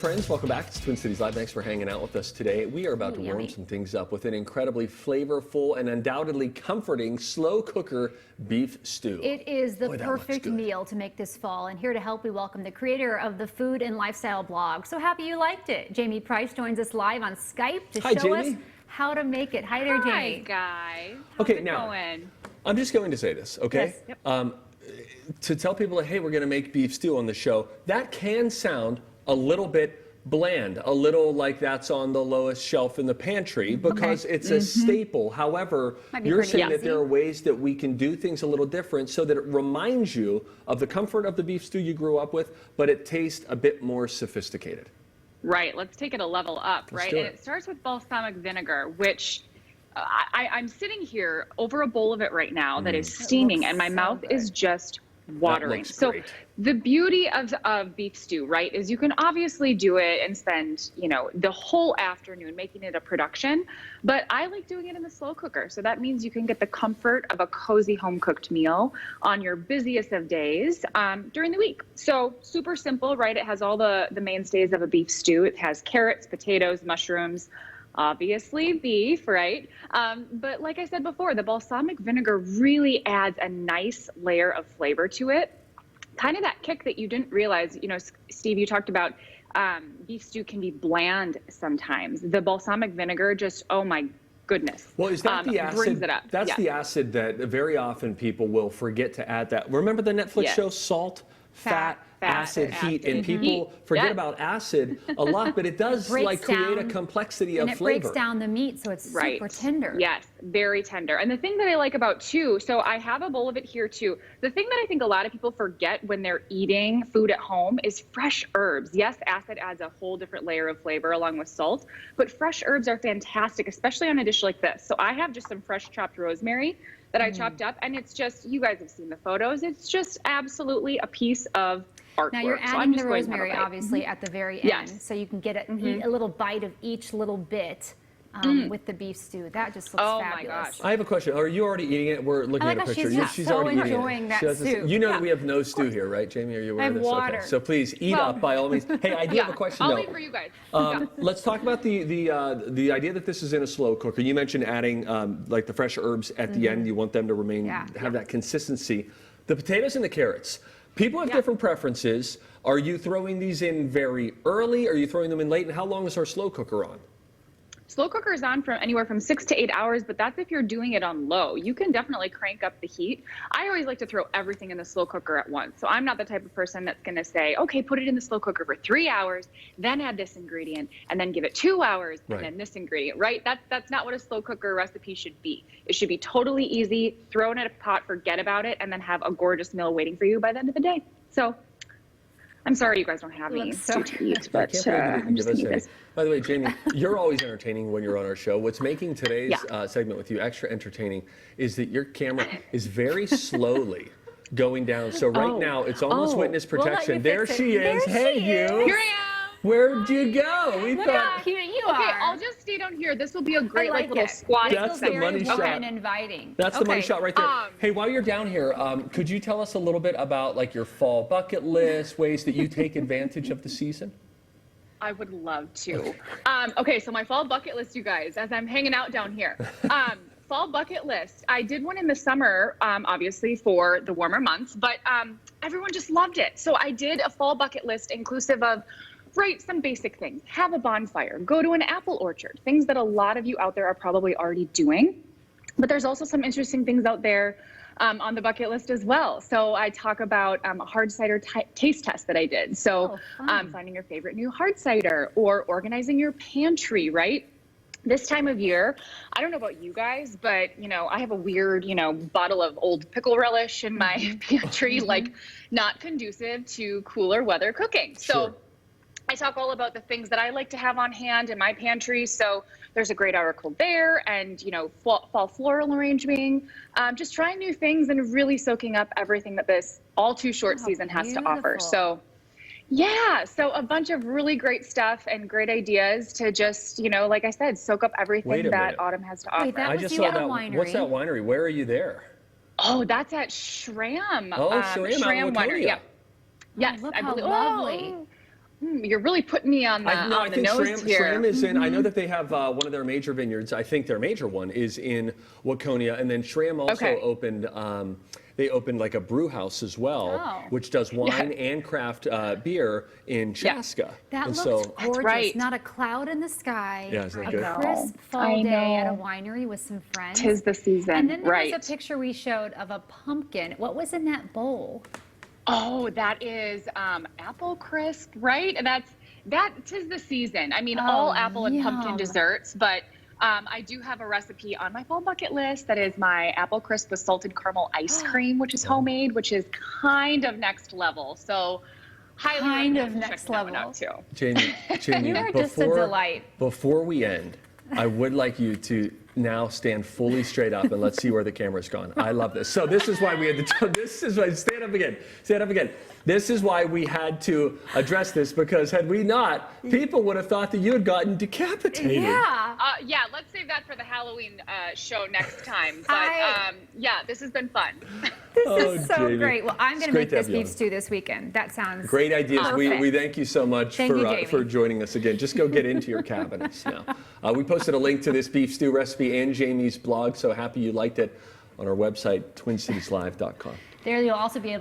Friends, welcome back. It's Twin Cities Live. Thanks for hanging out with us today. We are about to warm some things up with an incredibly flavorful and undoubtedly comforting slow cooker beef stew. It is the perfect meal to make this fall. And here to help, we welcome the creator of the food and lifestyle blog. So happy you liked it. Jamie Price joins us live on Skype to show us how to make it. Hi there, Jamie. Hi, guys. How's it going? I'm just going to say this, okay? Yes. Yep. To tell people that, hey, we're going to make beef stew on the show, that can sound a little bit bland, a little like that's on the lowest shelf in the pantry because it's a staple. However, you're saying that there are ways that we can do things a little different so that it reminds you of the comfort of the beef stew you grew up with, but it tastes a bit more sophisticated. Right. Let's take it a level up, right? And it starts with balsamic vinegar, which I'm sitting here over a bowl of it right now that is steaming, and my mouth is just watering. So the beauty of beef stew, right, is you can obviously do it and spend, you know, the whole afternoon making it a production, but I like doing it in the slow cooker. So that means you can get the comfort of a cozy home cooked meal on your busiest of days during the week. So super simple, right? It has all the mainstays of a beef stew. It has carrots, potatoes, mushrooms, obviously beef, right? But like I said before, the balsamic vinegar really adds a nice layer of flavor to it. Kind of that kick that you didn't realize, you know, Steve, you talked about beef stew can be bland sometimes. The balsamic vinegar just, oh my goodness. Well, is that the acid? Brings it up. That's the acid that very often people will forget to add that. Remember the Netflix show Salt, Fat, acid, heat, and people forget about acid a lot, but it does like create a complexity of flavor. And it breaks down the meat, so it's super tender. Yes, very tender. And the thing that I like about too, so I have a bowl of it here too. The thing that I think a lot of people forget when they're eating food at home is fresh herbs. Yes, acid adds a whole different layer of flavor along with salt, but fresh herbs are fantastic, especially on a dish like this. So I have just some fresh chopped rosemary that I chopped up, and it's just, you guys have seen the photos, it's just absolutely a piece of artwork. Now you're adding the rosemary obviously at the very end, so you can get eat a little bite of each little bit with the beef stew. That just looks fabulous. My gosh. I have a question. Are you already eating it? We're looking at a picture. She's so already enjoying that stew. You know that we have no stew here, right, Jamie? Are you aware of this? Water. Okay. So please eat up by all means. Hey, I do have a question though. I'll leave for you guys. Let's talk about the idea that this is in a slow cooker. You mentioned adding like the fresh herbs at the end. You want them to remain have that consistency. The potatoes and the carrots. People have different preferences. Are you throwing these in very early? Are you throwing them in late? And how long is our slow cooker on? Slow cooker is on from anywhere from 6 to 8 hours, but that's if you're doing it on low. You can definitely crank up the heat. I always like to throw everything in the slow cooker at once. So I'm not the type of person that's going to say, okay, put it in the slow cooker for 3 hours, then add this ingredient, and then give it 2 hours, and then this ingredient, right? That's not what a slow cooker recipe should be. It should be totally easy, throw it in a pot, forget about it, and then have a gorgeous meal waiting for you by the end of the day. So I'm sorry you guys don't have any stew to eat, but I'm just gonna eat this. By the way, Jamie, you're always entertaining when you're on our show. What's making today's segment with you extra entertaining is that your camera is very slowly going down. So right now, it's almost witness protection. There she is. Hey, you. Here I am. Where'd you go? We Look how cute you are. Okay, I'll just stay down here. This will be a great little squat. That's the money shot. And inviting. That's the money shot right there. Hey, while you're down here, could you tell us a little bit about like your fall bucket list, ways that you take advantage of the season? I would love to. Okay, so my fall bucket list, you guys, as I'm hanging out down here. Fall bucket list. I did one in the summer, obviously for the warmer months, but everyone just loved it. So I did a fall bucket list inclusive of some basic things. Have a bonfire, go to an apple orchard, things that a lot of you out there are probably already doing. But there's also some interesting things out there on the bucket list as well. So I talk about a hard cider taste test that I did. So finding your favorite new hard cider or organizing your pantry, right? This time of year, I don't know about you guys, but, you know, I have a weird, you know, bottle of old pickle relish in my pantry, like not conducive to cooler weather cooking. So I talk all about the things that I like to have on hand in my pantry. So there's a great article there, and, you know, fall floral arranging, just trying new things and really soaking up everything that this all too short season has to offer. So yeah, so a bunch of really great stuff and great ideas to just, you know, like I said, soak up everything that autumn has to offer. Wait, that was you at a winery. What's that winery? Where are you there? Oh, that's at Schramm. Oh, Schramm Winery. Yeah. Yes, look I how believe. lovely. You're really putting me on the, I think nose here. SRAM is in. I know that they have one of their major vineyards. I think their major one is in Waconia, and then SRAM also opened. They opened like a brew house as well, which does wine and craft beer in Chaska. That and looks gorgeous. That's right. Not a cloud in the sky. Yeah, isn't that a good? crisp fall day at a winery with some friends. 'Tis the season, and then there right? was a picture we showed of a pumpkin. What was in that bowl? Oh, that is apple crisp, right? And that 'tis the season. I mean, all apple and pumpkin desserts, but I do have a recipe on my fall bucket list that is my apple crisp with salted caramel ice cream, which is homemade, which is kind of next level. So highly recommend checking that one out too. Jamie, You are just a delight. Before we end, I would like you to now stand fully straight up and let's see where the camera's gone. I love this. So this is why we had to, this is why, stand up again, stand up again. This is why we had to address this, because had we not, people would have thought that you had gotten decapitated. Yeah. Yeah, let's save that for the Halloween show next time. But yeah, this has been fun. This is so Jamie. great. Well, I'm going to It's great make to have this you beef on. stew this weekend. That sounds Great ideas. We thank you so much Thank you, Jamie. for joining us again. Just go get into your cabinets now. We posted a link to this beef stew recipe and Jamie's blog, so happy you liked it, on our website, twincitieslive.com. There you'll also be able